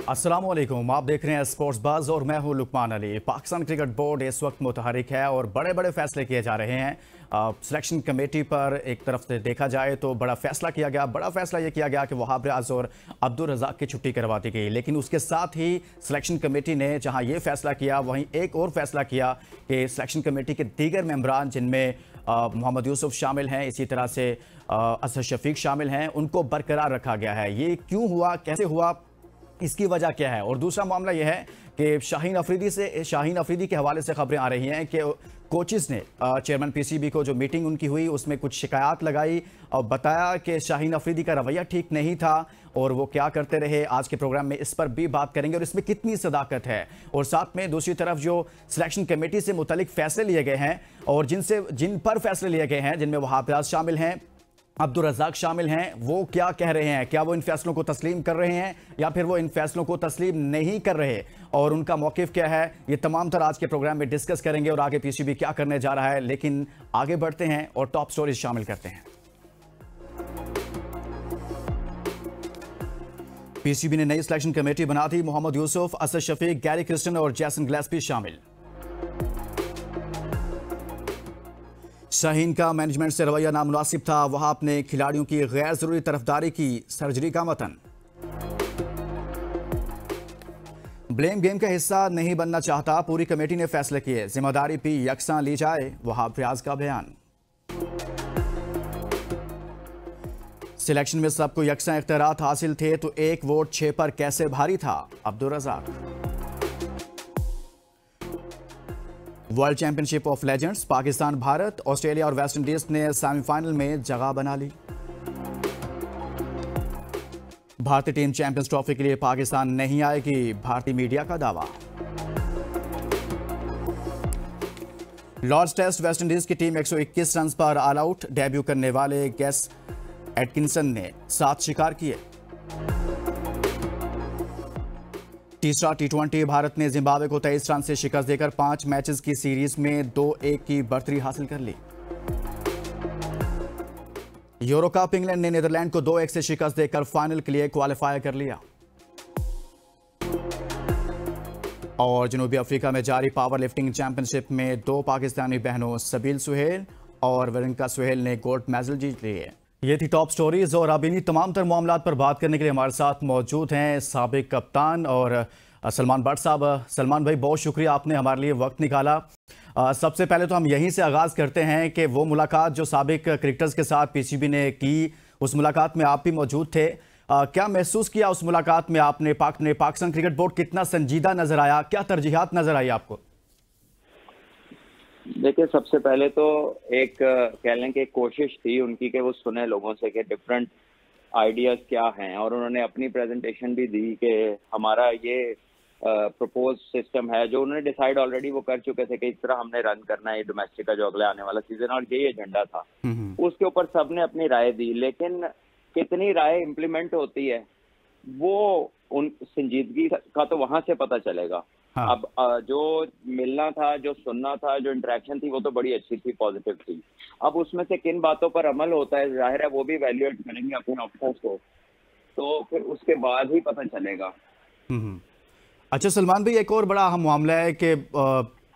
अस्सलामुअलैकुम, आप देख रहे हैं स्पोर्ट्स बज़ और मैं हूं लुकमान अली। पाकिस्तान क्रिकेट बोर्ड इस वक्त मुतहरिक है और बड़े बड़े फैसले किए जा रहे हैं। सिलेक्शन कमेटी पर एक तरफ से देखा जाए तो बड़ा फैसला किया गया। बड़ा फैसला ये किया गया कि वहाब रियाज और अब्दुल रज़ाक की छुट्टी करवा दी गई, लेकिन उसके साथ ही सिलेक्शन कमेटी ने जहां ये फैसला किया वहीं एक और फैसला किया कि सिलेक्शन कमेटी के दीगर मेंबरान जिनमें मोहम्मद यूसुफ शामिल हैं, इसी तरह से असद शफीक शामिल हैं, उनको बरकरार रखा गया है। ये क्यों हुआ, कैसे हुआ, इसकी वजह क्या है? और दूसरा मामला यह है कि शाहीन अफरीदी के हवाले से खबरें आ रही हैं कि कोचेस ने चेयरमैन पीसीबी को जो मीटिंग उनकी हुई उसमें कुछ शिकायत लगाई और बताया कि शाहीन अफरीदी का रवैया ठीक नहीं था और वो क्या करते रहे। आज के प्रोग्राम में इस पर भी बात करेंगे और इसमें कितनी सदाकत है। और साथ में दूसरी तरफ जो सिलेक्शन कमेटी से मुतालिक फैसले लिए गए हैं और जिन पर फैसले लिए गए हैं, जिनमें वहाब रियाज शामिल हैं, अब्दुल रज़ाक शामिल हैं, वो क्या कह रहे हैं? क्या वो इन फैसलों को तस्लीम कर रहे हैं या फिर वो इन फैसलों को तस्लीम नहीं कर रहे और उनका मौक़िफ़ क्या है? ये तमाम तर आज के प्रोग्राम में डिस्कस करेंगे और आगे पीसीबी क्या करने जा रहा है। लेकिन आगे बढ़ते हैं और टॉप स्टोरीज शामिल करते हैं। पीसीबी ने नई सिलेक्शन कमेटी बना दी। मोहम्मद यूसुफ, असद शफीक, गैरी क्रिस्टन और जैसन गिलेस्पी शामिल। शाहीन का मैनेजमेंट से रवैया नामुनासिब था। वहाब ने खिलाड़ियों की गैर जरूरी तरफदारी की, सर्जरी का मतन। ब्लेम गेम का हिस्सा नहीं बनना चाहता, पूरी कमेटी ने फैसले किए, जिम्मेदारी भी यकसां ली जाए, वहाब रियाज का बयान। सिलेक्शन में सबको यकसां इख्तियारात हासिल थे तो एक वोट 6 पर कैसे भारी था, Abdul Razzaq. World championship of legends, Pakistan, Bharat, Australia और वेस्ट इंडीज ने सेमीफाइनल में जगह बना ली। भारतीय टीम चैंपियंस ट्रॉफी के लिए पाकिस्तान नहीं आएगी, भारतीय मीडिया का दावा। लॉर्ड्स टेस्ट, वेस्ट इंडीज की टीम 121 रन पर ऑल आउट। डेब्यू करने वाले गेस एटकिंसन ने 7 शिकार किए। तीसरा टी20, भारत ने जिम्बाब्वे को 23 रन से शिकस्त देकर 5 मैचेस की सीरीज में 2-1 की बढ़तरी हासिल कर ली। यूरो कप, इंग्लैंड ने नीदरलैंड को 2-1 से शिकस्त देकर फाइनल के लिए क्वालिफाई कर लिया। और जनूबी अफ्रीका में जारी पावर लिफ्टिंग चैंपियनशिप में 2 पाकिस्तानी बहनों सबील सुहेल और वरिंका सुहेल ने गोल्ड मेडल जीत लिए। ये थी टॉप स्टोरीज और अब इन्हीं तमाम तर मामलात पर बात करने के लिए हमारे साथ मौजूद हैं साबिक कप्तान और सलमान भट्ट साहब। सलमान भाई, बहुत शुक्रिया, आपने हमारे लिए वक्त निकाला। सबसे पहले तो हम यहीं से आगाज़ करते हैं कि वो मुलाकात जो साबिक क्रिकेटर्स के साथ पीसीबी ने की, उस मुलाकात में आप भी मौजूद थे। क्या महसूस किया उस मुलाकात में आपने? पाकिस्तान क्रिकेट बोर्ड कितना संजीदा नजर आया? क्या तरजीहात नजर आई आपको? देखिए, सबसे पहले तो एक कह लें कि कोशिश थी उनकी कि वो सुने लोगों से कि डिफरेंट आइडियाज क्या हैं, और उन्होंने अपनी प्रेजेंटेशन भी दी कि हमारा ये प्रपोज सिस्टम है जो उन्होंने डिसाइड ऑलरेडी वो कर चुके थे कि इस तरह हमने रन करना है डोमेस्टिक का जो अगले आने वाला सीजन, और यही एजेंडा था। उसके ऊपर सबने अपनी राय दी, लेकिन कितनी राय इम्प्लीमेंट होती है वो उन संजीदगी का तो वहां से पता चलेगा। हाँ। अब जो मिलना था, जो सुनना था, जो इंटरेक्शन थी, वो तो बड़ी अच्छी थी, पॉजिटिव थी। अब उसमें से किन बातों पर अमल होता है, जाहिर है वो भी वैल्यूएट करेंगे अपने ऑप्शंस को, तो फिर उसके बाद ही पता चलेगा। अच्छा सलमान भाई, एक और बड़ा अहम मामला है कि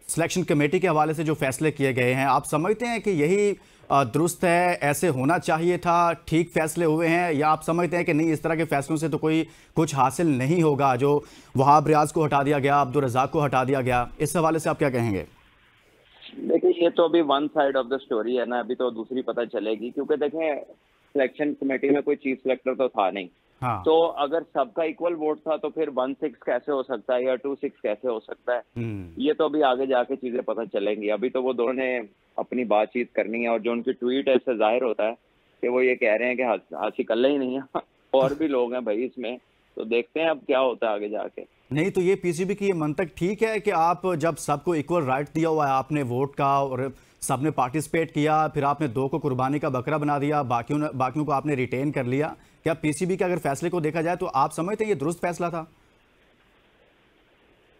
सिलेक्शन कमेटी के हवाले से जो फैसले किए गए हैं, आप समझते हैं कि यही दुरुस्त है, ऐसे होना चाहिए था, ठीक फैसले हुए हैं, या आप समझते हैं कि नहीं, इस तरह के फैसलों से तो कोई कुछ हासिल नहीं होगा? जो वहाब रियाज को हटा दिया गया, अब्दुल रज़ाक को हटा दिया गया, इस हवाले से आप क्या कहेंगे? देखिए, ये तो अभी one side of the story है ना, अभी तो दूसरी पता चलेगी, क्योंकि देखें सिलेक्शन कमेटी में कोई चीफ सिलेक्टर तो था नहीं। हाँ। तो अगर सबका इक्वल वोट था तो फिर 1-6 कैसे हो सकता है या 2-6 कैसे हो सकता है? ये तो अभी आगे जाके चीजें पता चलेंगी। अभी तो वो दोनों ने अपनी बातचीत करनी है, और जो उनकी ट्वीट है इससे जाहिर होता है कि वो ये कह रहे हैं कि हासिल कल्ले ही नहीं है और भी लोग हैं भाई इसमें, तो देखते हैं अब क्या होता है आगे जाके। नहीं तो ये पीसीबी की ये मंतक ठीक है कि आप जब सबको इक्वल राइट दिया हुआ है आपने वोट का और सबने पार्टिसिपेट किया, फिर आपने 2 को कुर्बानी का बकरा बना दिया, बाकियों को आपने रिटेन कर लिया, क्या पीसीबी के अगर फैसले को देखा जाए तो आप समझते हैं ये दुरुस्त फैसला था?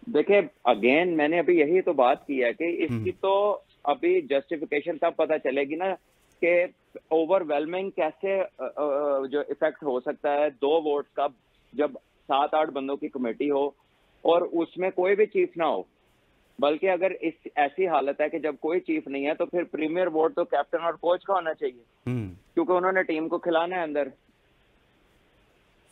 देखिए, अगेन मैंने अभी यही तो बात की है कि इसकी तो अभी जस्टिफिकेशन तब पता चलेगी ना कि ओवरवेलमिंग कैसे जो इफेक्ट हो सकता है 2 वोट्स का, जब 7-8 बंदों की कमेटी हो और उसमें कोई भी चीफ ना हो, बल्कि अगर इस ऐसी हालत है कि जब कोई चीफ नहीं है तो फिर प्रीमियर बोर्ड तो कैप्टन और कोच का होना चाहिए, क्योंकि उन्होंने टीम को खिलाना है अंदर।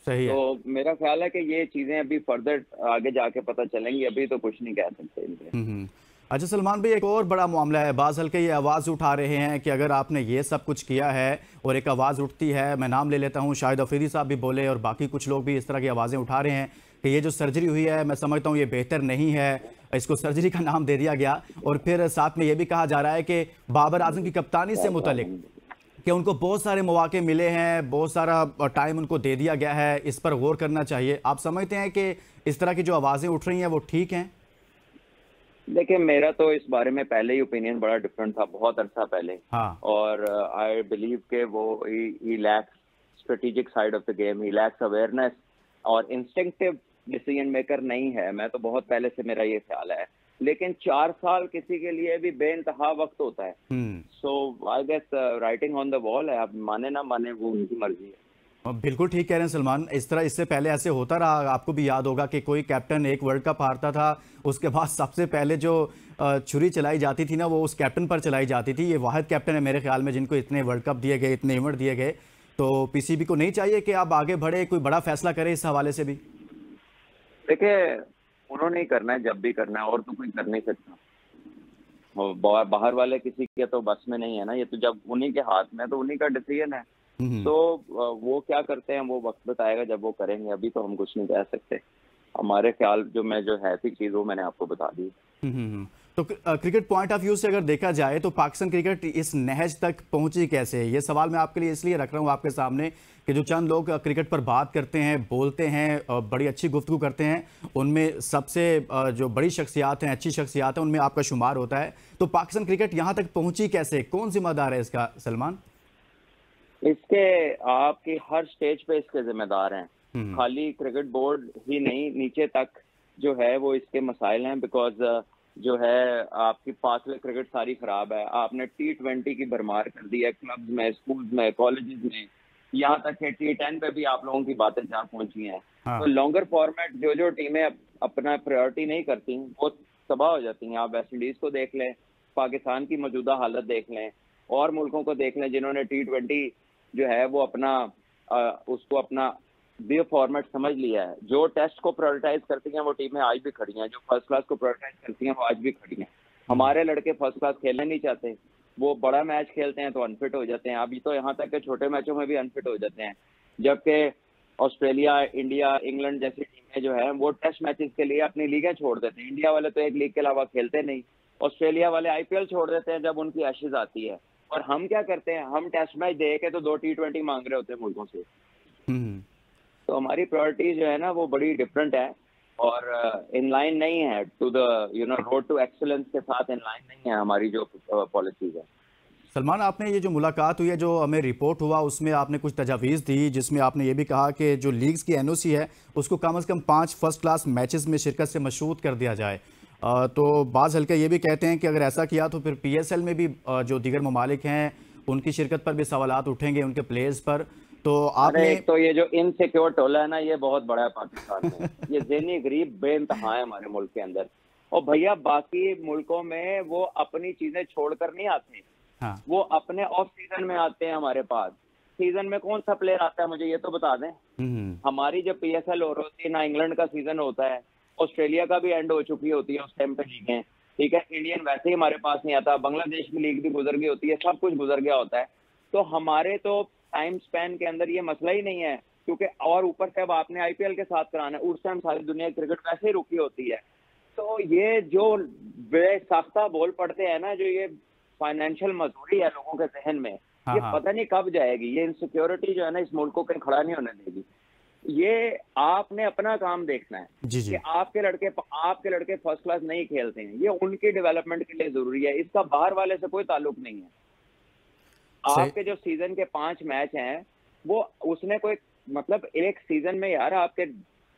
सही है। तो मेरा ख्याल है कि ये चीजें अभी फर्दर आगे जाके पता चलेंगी, अभी तो कुछ नहीं कह सकते इनके। अच्छा सलमान भाई, एक और बड़ा मामला है, बाज़ हल्के ये आवाज़ उठा रहे हैं कि अगर आपने ये सब कुछ किया है, और एक आवाज़ उठती है, मैं नाम ले लेता हूँ, शाहिद अफरीदी साहब भी बोले और बाकी कुछ लोग भी इस तरह की आवाज़ें उठा रहे हैं कि ये जो सर्जरी हुई है, मैं समझता हूँ ये बेहतर नहीं है, इसको सर्जरी का नाम दे दिया गया। और फिर साथ में ये भी कहा जा रहा है कि बाबर आजम की कप्तानी से मुतल्लिक कि उनको बहुत सारे मौके मिले हैं, बहुत सारा टाइम उनको दे दिया गया है, इस पर गौर करना चाहिए। आप समझते हैं कि इस तरह की जो आवाज़ें उठ रही हैं वो ठीक हैं? देखिए, मेरा तो इस बारे में पहले ही ओपिनियन बड़ा डिफरेंट था, बहुत अरसा पहले। हाँ। और आई बिलीव के वो he lacks strategic side of the game, he lacks awareness और इंस्टिंक्टिव डिसीजन मेकर नहीं है। मैं तो बहुत पहले से मेरा ये ख्याल है, लेकिन 4 साल किसी के लिए भी बेइंतहा वक्त होता है। So I guess writing on the wall है, आप माने ना माने वो उनकी मर्जी है। बिल्कुल ठीक कह रहे हैं सलमान। इस तरह इससे पहले ऐसे होता रहा, आपको भी याद होगा कि कोई कैप्टन एक वर्ल्ड कप हारता था, उसके बाद सबसे पहले जो छुरी चलाई जाती थी ना, वो उस कैप्टन पर चलाई जाती थी। ये वाहिद कैप्टन है मेरे ख्याल में जिनको इतने वर्ल्ड कप दिए गए, इतने इवेंट दिए गए। तो पीसीबी को नहीं चाहिए कि आप आगे बढ़े, कोई बड़ा फैसला करे इस हवाले से भी? देखिए, उन्होंने ही करना है, जब भी करना है, और तो कोई कर नहीं सकता। बाहर वाले किसी के तो बस में नहीं है ना, ये तो जब उन्हीं के हाथ में है तो उन्हीं का डिसीजन है। तो वो क्या करते हैं वो वक्त बताएगा जब वो करेंगे, अभी तो हम कुछ नहीं कह सकते। हमारे ख्याल जो है ऐसी चीज वो मैंने आपको बता दी। तो क्रिकेट पॉइंट ऑफ व्यू से अगर देखा जाए तो पाकिस्तान क्रिकेट इस नहज तक पहुंची कैसे? ये सवाल मैं आपके लिए इसलिए रख रहा हूं आपके सामने कि जो चंद लोग क्रिकेट पर बात करते हैं, बोलते हैं, बड़ी अच्छी गुफ्तगू करते हैं, उनमें सबसे जो बड़ी शख्सियात हैं, अच्छी शख्सियात हैं, उनमें आपका शुमार होता है। तो पाकिस्तान क्रिकेट यहां तक पहुंची कैसे? कौन जिम्मेदार है इसका सलमान? इसके आपकी हर स्टेज पे इसके जिम्मेदार हैं। खाली क्रिकेट बोर्ड ही नहीं, नीचे तक जो है वो इसके मसाइल हैं। बिकॉज जो है आपकी पाथवे क्रिकेट सारी खराब है। आपने T20 की भरमार कर दी है क्लब्स में, स्कूल्स में, कॉलेजेस में, यहाँ तक कि T10 पे भी आप लोगों की बातें जहाँ पहुंची हैं। तो लॉन्गर फॉर्मेट जो टीमें अपना प्रायोरिटी नहीं करती वो तबाह हो जाती हैं। आप वेस्ट इंडीज को देख लें, पाकिस्तान की मौजूदा हालत देख लें, और मुल्कों को देख लें जिन्होंने T20 जो है वो अपना उसको अपना बी फॉर्मेट समझ लिया है। जो टेस्ट को प्रायोरिटाइज करती हैं वो टीमें आज भी खड़ी हैं, जो फर्स्ट क्लास को प्रायोरिटाइज करती हैं वो आज भी खड़ी हैं। हमारे लड़के फर्स्ट क्लास खेलने नहीं चाहते, वो बड़ा मैच खेलते हैं तो अनफिट हो जाते हैं। अभी तो यहाँ तक के छोटे मैचों में भी अनफिट हो जाते हैं, जबकि ऑस्ट्रेलिया, इंडिया, इंग्लैंड जैसी टीमें जो है वो टेस्ट मैचेस के लिए अपनी लीगें छोड़ देते हैं। इंडिया वाले तो एक लीग के अलावा खेलते नहीं, ऑस्ट्रेलिया वाले IPL छोड़ देते हैं जब उनकी एशेज आती है। और हम क्या करते हैं, हम टेस्ट मैच दे के तो 2 T20 मांग रहे होते हैं मुल्कों से। तो हमारी प्रायोरिटी जो है ना वो बड़ी डिफरेंट है और इन लाइन नहीं है to the road to excellence के साथ इन लाइन नहीं है हमारी जो पॉलिसीज है। सलमान, आपने ये जो मुलाकात हुई है, जो हमें रिपोर्ट हुआ, उसमें आपने कुछ तजावीज़ दी, जिसमें आपने ये भी कहा कि जो लीग्स की NOC है उसको कम से कम 5 फर्स्ट क्लास मैचेस में शिरकत से मशरूत कर दिया जाए। तो बाज़ हल्के ये भी कहते हैं कि अगर ऐसा किया तो फिर PSL में भी जो दीगर ममालिक हैं उनकी शिरकत पर भी सवालात उठेंगे, उनके प्लेयर्स पर। तो आपने एक तो ये जो इनसिक्योर टोला है ना, ये बहुत बड़ा है पाकिस्तान में। ये ज़हनी गरीब बेइंतहा है हमारे मुल्क के अंदर। और भैया बाकी मुल्कों में वो अपनी चीजें छोड़कर नहीं आते। हाँ। वो अपने ऑफ सीजन में आते हैं हमारे पास। सीजन में कौन सा प्लेयर आता है मुझे ये तो बता दें। हमारी जब PSL हो रही होती है ना, इंग्लैंड का सीजन होता है, ऑस्ट्रेलिया का भी एंड हो चुकी होती है उस टाइम पे लीगें, ठीक है। इंडियन वैसे ही हमारे पास नहीं आता, बांग्लादेश की लीग भी गुजर गई होती है, सब कुछ गुजर गया होता है। तो हमारे तो टाइम स्पैन के अंदर ये मसला ही नहीं है, क्योंकि और ऊपर से अब आपने IPL के साथ कराना है, उस टाइम सारी दुनिया की क्रिकेट वैसे ही रुकी होती है। तो ये जो बेसाख्ता बोल पड़ते हैं ना, जो ये फाइनेंशियल मजदूरी है लोगों के जहन में, ये पता नहीं कब जाएगी। ये इनसिक्योरिटी जो है ना इस मुल्क को कहीं खड़ा नहीं होने देगी। ये आपने अपना काम देखना है कि आपके लड़के फर्स्ट क्लास नहीं खेलते हैं, ये उनकी डेवलपमेंट के लिए जरूरी है, इसका बाहर वाले से कोई ताल्लुक नहीं है। आपके जो सीजन के 5 मैच हैं वो उसने कोई मतलब एक सीजन में यार आपके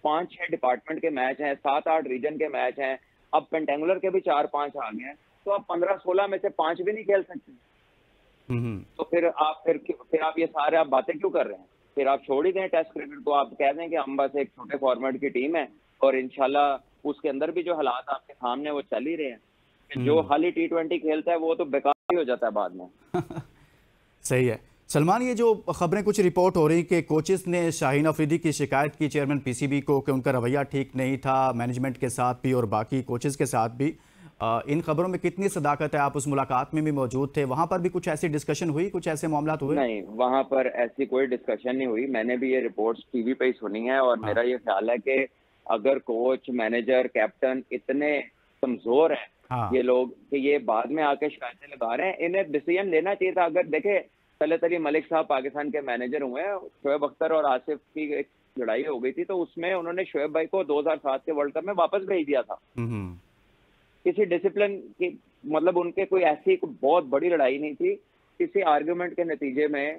5-6 डिपार्टमेंट के मैच हैं, 7-8 रीजन के मैच हैं, अब पेंटेंगुलर के भी 4-5 आ गए हैं, तो आप 15-16 में से 5 भी नहीं खेल सकते। तो फिर आप ये सारे आप बातें क्यों कर रहे हैं? फिर आप छोड़ ही दें टेस्ट क्रिकेट को, आप कह दें कि हम बस एक छोटे फॉर्मेट की टीम है और इंशाल्लाह उसके अंदर भी जो हालात आपके सामने वो चल ही रहे हैं। जो खाली T20 खेलता है वो तो बेकार ही हो जाता है बाद में। सही है सलमान, ये जो खबरें कुछ रिपोर्ट हो रही कि कोचेस ने शाहीन अफरीदी की शिकायत की चेयरमैन पीसीबी को कि उनका रवैया ठीक नहीं था मैनेजमेंट के साथ भी और बाकी कोचेस के साथ भी। इन खबरों में कितनी सदाकत है? आप उस मुलाकात में भी मौजूद थे, वहां पर भी कुछ ऐसी डिस्कशन हुई, कुछ ऐसे मामला हुए? नहीं, वहां पर ऐसी कोई डिस्कशन नहीं हुई। मैंने भी ये रिपोर्ट्स टीवी पे ही सुनी है और मेरा ये ख्याल है कि अगर कोच, मैनेजर, कैप्टन इतने कमजोर हैं ये लोग कि ये बाद में आके शिकायतें लगा रहे हैं, इन्हें डिसीजन लेना चाहिए था। अगर देखे तलत अली मलिक साहब पाकिस्तान के मैनेजर हुए हैं, शोएब अख्तर और आसिफ की एक लड़ाई हो गई थी तो उसमें उन्होंने शोएब भाई को 2007 के वर्ल्ड कप में वापस भेज दिया था। किसी डिसिप्लिन की मतलब उनके कोई ऐसी बहुत बड़ी लड़ाई नहीं थी, किसी आर्गुमेंट के नतीजे में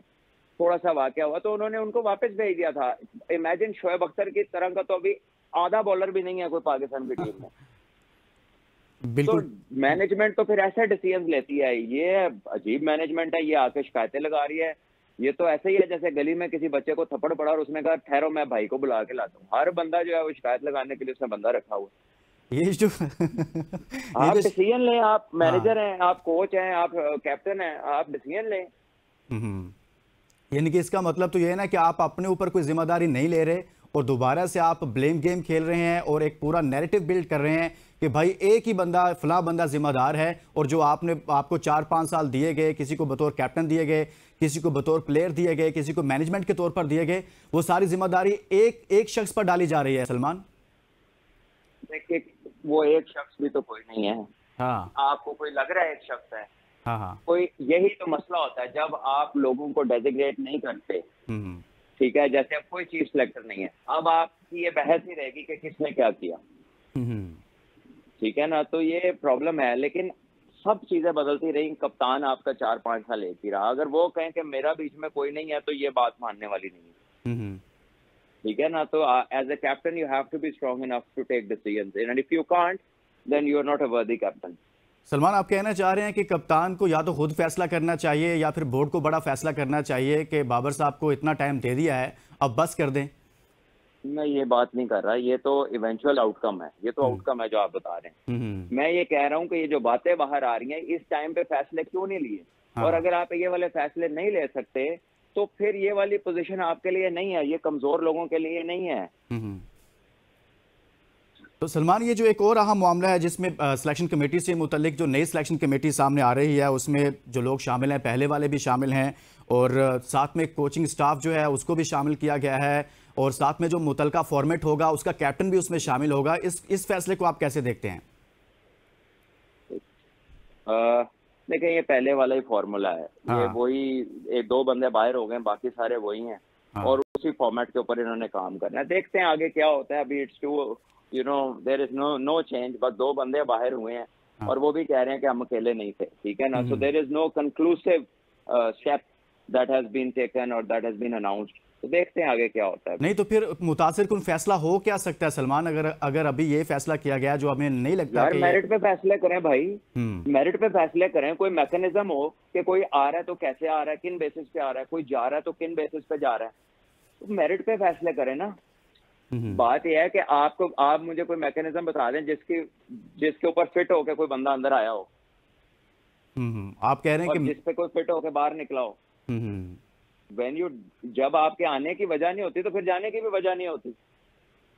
थोड़ा सा वाकया हुआ तो उन्होंने उनको वापस भेज दिया था। इमेजिन शोएब अख्तर की तरह का तो अभी आधा बॉलर भी नहीं है कोई पाकिस्तान की टीम में। बिल्कुल। तो मैनेजमेंट तो फिर ऐसा डिसीजन लेती है, ये अजीब मैनेजमेंट है, ये आके शिकायतें लगा रही है। ये तो ऐसे ही है जैसे गली में किसी बच्चे को थप्पड़ पड़ा और उसने कहा ठहरो मैं भाई को बुला के लाता हूँ। हर बंदा जो है वो शिकायत लगाने के लिए उसने बंदा रखा हुआ। ये जो आप डिसीजन लें, आप मैनेजर हैं, आप कोच हैं, आप कैप्टन हैं, आप डिसीजन लें। यानी कि इसका मतलब तो ये है ना कि आप अपने ऊपर कोई जिम्मेदारी नहीं ले रहे और दोबारा से आप ब्लेम गेम खेल रहे हैं और एक पूरा नैरेटिव बिल्ड कर रहे हैं कि भाई एक ही बंदा फला बंदा जिम्मेदार है और जो आपको 4-5 साल दिए गए, किसी को बतौर कैप्टन दिए गए, किसी को बतौर प्लेयर दिए गए, किसी को मैनेजमेंट के तौर पर दिए गए, वो सारी जिम्मेदारी एक शख्स पर डाली जा रही है। सलमान देखिए वो एक शख्स भी तो कोई नहीं है। हाँ, आपको कोई लग रहा है एक शख्स है? हाँ, कोई, यही तो मसला होता है जब आप लोगों को डेजिग्नेट नहीं करते। ठीक है, जैसे अब कोई चीफ सिलेक्टर नहीं है, अब आपकी ये बहस ही रहेगी कि किसने क्या किया। ठीक है ना, तो ये प्रॉब्लम है। लेकिन सब चीजें बदलती रही, कप्तान आपका 4-5 साल एक ही रहा। अगर वो कहें कि मेरा बीच में कोई नहीं है तो ये बात मानने वाली नहीं है। ठीक है ना, तो as a captain you have to be strong enough to take decisions and if you can't then you are not a worthy captain. Salman, आप कहना चाह रहे हैं कि कप्तान को या तो खुद फैसला करना चाहिए या फिर बोर्ड को बड़ा फैसला करना चाहिए कि बाबर साहब को इतना टाइम दे दिया है, अब बस कर दें? मैं ये बात नहीं कर रहा, ये तो इवेंचुअल आउटकम है, ये तो आउटकम है जो आप बता रहे हैं। मैं ये कह रहा हूँ कि ये जो बातें बाहर आ रही हैं, इस टाइम पे फैसले क्यों नहीं लिए? और अगर आप ये वाले फैसले नहीं ले सकते तो फिर ये वाली पोजीशन आपके लिए नहीं है, ये कमजोर लोगों के लिए नहीं है। तो सलमान, ये जो एक और अहम मामला है जिसमें सिलेक्शन कमेटी से मुतल्लिक जो नई सिलेक्शन कमेटी सामने आ रही है उसमें जो लोग शामिल हैं, पहले वाले भी शामिल हैं और साथ में कोचिंग स्टाफ जो है उसको भी शामिल किया गया है और साथ में जो मुतलका फॉर्मेट होगा उसका कैप्टन भी उसमें शामिल होगा। इस फैसले को आप कैसे देखते हैं? देखिए ये पहले वाला ही फॉर्मूला है। ये वही, एक दो बंदे बाहर हो गए, बाकी सारे वही हैं और उसी फॉर्मेट के ऊपर इन्होंने काम करना है। देखते हैं आगे क्या होता है। अभी it's too there is no change, बस दो बंदे बाहर हुए हैं और वो भी कह रहे हैं कि हम अकेले नहीं थे। ठीक है ना, so there is no conclusive step that has been taken और दैट हैज बीन अनाउंस्ड। तो देखते हैं आगे क्या होता है। नहीं तो फिर मुतासिर कुन फैसला हो क्या सकता है सलमान, अगर अभी ये फैसला किया गया जो हमें नहीं लगता यार, मेरिट पे फैसले करें भाई, मेरिट पे फैसले करें। कोई मैकेनिज्म हो कि कोई आ रहा है तो कैसे आ रहा है, किन बेसिस पे आ रहा है, कोई जा रहा है तो किन बेसिस पे जा रहा है, तो मेरिट पे फैसले करें ना। बात यह है कि आप मुझे कोई मैकेनिज्म बता दें जिसके ऊपर फिट होकर कोई बंदा अंदर आया हो। आप कह रहे हैं कि जिस पे कोई फिट होकर बाहर निकला हो। जब आपके आने की वजह नहीं होती तो फिर जाने की भी वजह नहीं होती।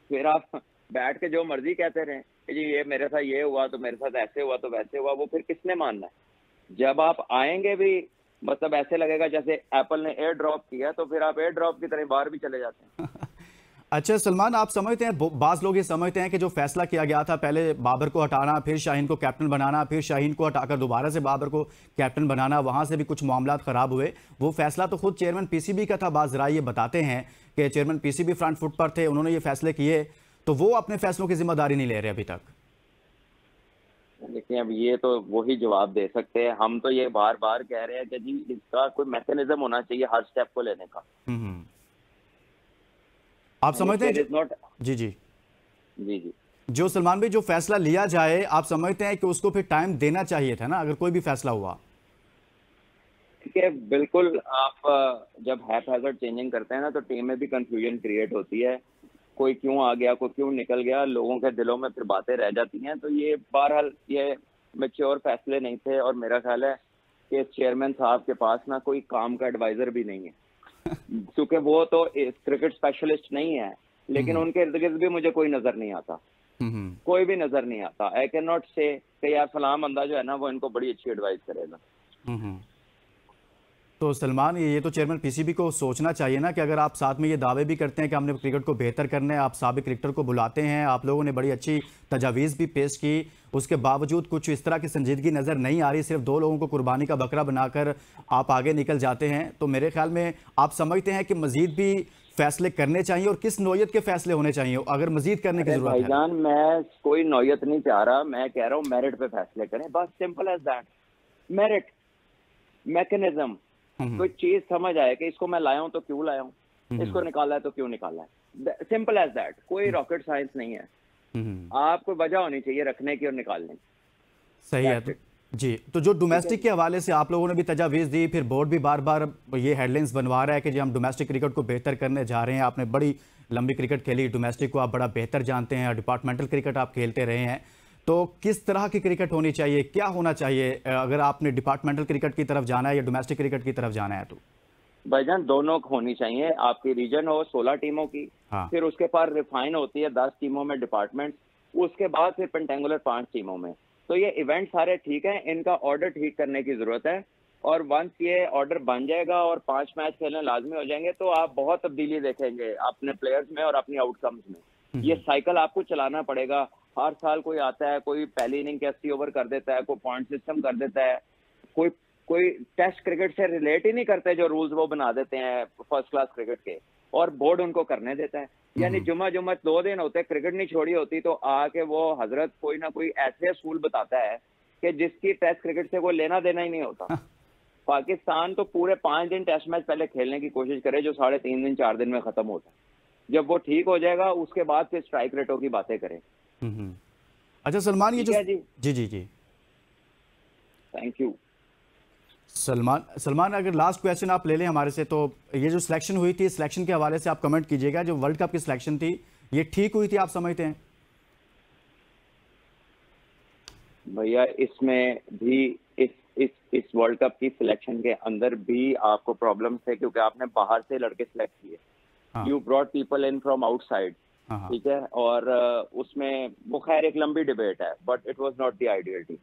फिर आप बैठ के जो मर्जी कहते रहे कि जी ये मेरे साथ ये हुआ तो मेरे साथ ऐसे हुआ तो वैसे हुआ, वो फिर किसने मानना है? जब आप आएंगे भी मतलब ऐसे लगेगा जैसे एप्पल ने एयर ड्रॉप किया, तो फिर आप एयर ड्रॉप की तरह बाहर भी चले जाते हैं। अच्छा सलमान, आप समझते हैं, बाज लोग ये समझते हैं कि जो फैसला किया गया था पहले बाबर को हटाना, फिर शाहीन को कैप्टन बनाना, फिर शाहीन को हटाकर दोबारा से बाबर को कैप्टन बनाना, वहां से भी कुछ मामला खराब हुए। वो फैसला तो खुद चेयरमैन पीसीबी का था। बाज राय ये बताते हैं कि चेयरमैन पीसीबी फ्रंट फुट पर थे, उन्होंने ये फैसले किए, तो वो अपने फैसलों की जिम्मेदारी नहीं ले रहे अभी तक। देखिए अब ये तो वही जवाब दे सकते हैं। हम तो ये बार बार कह रहे हैं कि जी इसका कोई मैकेनिज्म होना चाहिए हर स्टेप को लेने का। आप समझते हैं जी जी जी जी जो सलमान भाई जो फैसला लिया जाए, आप समझते हैं कि उसको फिर टाइम देना चाहिए था ना, अगर कोई भी फैसला हुआ? देखिए बिल्कुल, आप जब हैज़ार्ड चेंजिंग करते हैं ना, तो टीम में भी कंफ्यूजन क्रिएट होती है। कोई क्यों आ गया, कोई क्यों निकल गया, लोगों के दिलों में फिर बातें रह जाती हैं। तो ये बहरहाल ये मैच्योर फैसले नहीं थे, और मेरा ख्याल है कि चेयरमैन साहब के पास ना कोई काम का एडवाइजर भी नहीं है, क्योंकि वो तो क्रिकेट स्पेशलिस्ट नहीं है, लेकिन उनके इर्द गिर्द भी मुझे कोई नजर नहीं आता, कोई भी नजर नहीं आता। आई कैन नॉट से कि यार फलां बंदा जो है ना वो इनको बड़ी अच्छी एडवाइस करेगा। तो सलमान, ये तो चेयरमैन पीसीबी को सोचना चाहिए ना कि अगर आप साथ में ये दावे भी करते हैं कि हमने क्रिकेट को बेहतर करना है, आप साबिक क्रिकेटर को बुलाते हैं, आप लोगों ने बड़ी अच्छी तजावीज़ भी पेश की, उसके बावजूद कुछ इस तरह की संजीदगी नज़र नहीं आ रही, सिर्फ 2 लोगों को कुर्बानी का बकरा बनाकर आप आगे निकल जाते हैं, तो मेरे ख्याल में आप समझते हैं कि मजीद भी फैसले करने चाहिए, और किस नौयत के फैसले होने चाहिए अगर मजीद करने की जरूरत है? भाईजान, मैं कोई नौयत नहीं चाह रहा, मैं कह रहा हूँ मेरिट पे फैसले करें, बस simple as that. Merit, mechanism, कोई चीज समझ आए कि इसको मैं लाया हूं तो क्यों लाया हूं, इसको निकाला है तो क्यों निकाला है, सिंपल एज दैट। कोई रॉकेट साइंस नहीं है, आपको वजह होनी चाहिए रखने की और निकालने की। सही है। जी, तो जो डोमेस्टिक के हवाले से आप लोगों ने भी तजावीज़ दी, फिर बोर्ड भी बार बार ये हेडलाइंस बनवा रहा है कि जी हम डोमेस्टिक क्रिकेट को बेहतर करने जा रहे हैं। आपने बड़ी लंबी क्रिकेट खेली, डोमेस्टिक को आप बड़ा बेहतर जानते हैं, डिपार्टमेंटल क्रिकेट आप खेलते रहे हैं, तो किस तरह की क्रिकेट होनी चाहिए, क्या होना चाहिए अगर आपने डिपार्टमेंटल क्रिकेट की तरफ जाना है या डोमेस्टिक क्रिकेट की तरफ जाना है? तो भाईजान दोनों होनी चाहिए। आपकी रीजन हो 16 टीमों की, फिर उसके बाद रिफाइन होती है 10 टीमों में डिपार्टमेंट, उसके बाद फिर पेंटेंगुलर 5 टीमों में। तो ये इवेंट सारे ठीक हैं, इनका ऑर्डर ठीक करने की जरूरत है, और वंस ये ऑर्डर बन जाएगा और 5 मैच खेलने लाजमी हो जाएंगे, तो आप बहुत तब्दीली देखेंगे अपने प्लेयर्स में और अपनी आउटकम्स में। ये साइकिल आपको चलाना पड़ेगा। हर साल कोई आता है, कोई पहली इनिंग के 80 ओवर कर देता है, कोई पॉइंट सिस्टम कर देता है, कोई टेस्ट क्रिकेट से रिलेट ही नहीं करते जो रूल्स वो बना देते हैं फर्स्ट क्लास क्रिकेट के, और बोर्ड उनको करने देता है। यानी जुम्मा 2 दिन होते हैं, क्रिकेट नहीं छोड़ी होती, तो आके वो हजरत कोई ना कोई ऐसे असूल बताता है कि जिसकी टेस्ट क्रिकेट से कोई लेना देना ही नहीं होता। पाकिस्तान तो पूरे 5 दिन टेस्ट मैच पहले खेलने की कोशिश करे, जो 3.5 दिन 4 दिन में खत्म होता है। जब वो ठीक हो जाएगा उसके बाद फिर स्ट्राइक रेटों की बातें करें। अच्छा सलमान, ये जो जी जी जी थैंक यू। सलमान, अगर लास्ट क्वेश्चन आप ले लें हमारे से, तो ये जो सिलेक्शन हुई थी, सिलेक्शन के हवाले से आप कमेंट कीजिएगा। जो वर्ल्ड कप की सिलेक्शन थी, ये ठीक हुई थी, आप समझते हैं? भैया, इसमें भी इस वर्ल्ड कप की सिलेक्शन के अंदर भी आपको प्रॉब्लम थे, क्योंकि आपने बाहर से लड़के सिलेक्ट किए। You brought people in from outside, ठीक है, और उसमें वो खैर एक लंबी डिबेट है, but it was not the ideal team.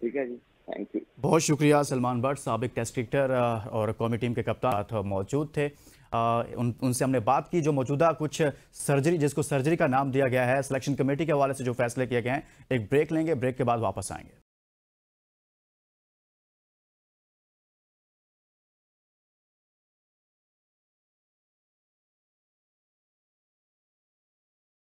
ठीक है जी, थैंक यू। बहुत शुक्रिया सलमान भट्ट, साबिक टेस्ट क्रिकेटर और कौमी टीम के कप्तान मौजूद थे। उनसे हमने बात की जो मौजूदा कुछ सर्जरी, जिसको सर्जरी का नाम दिया गया है, सिलेक्शन कमेटी के हवाले से जो फैसले किए गए हैं। एक ब्रेक लेंगे, ब्रेक के बाद वापस आएंगे।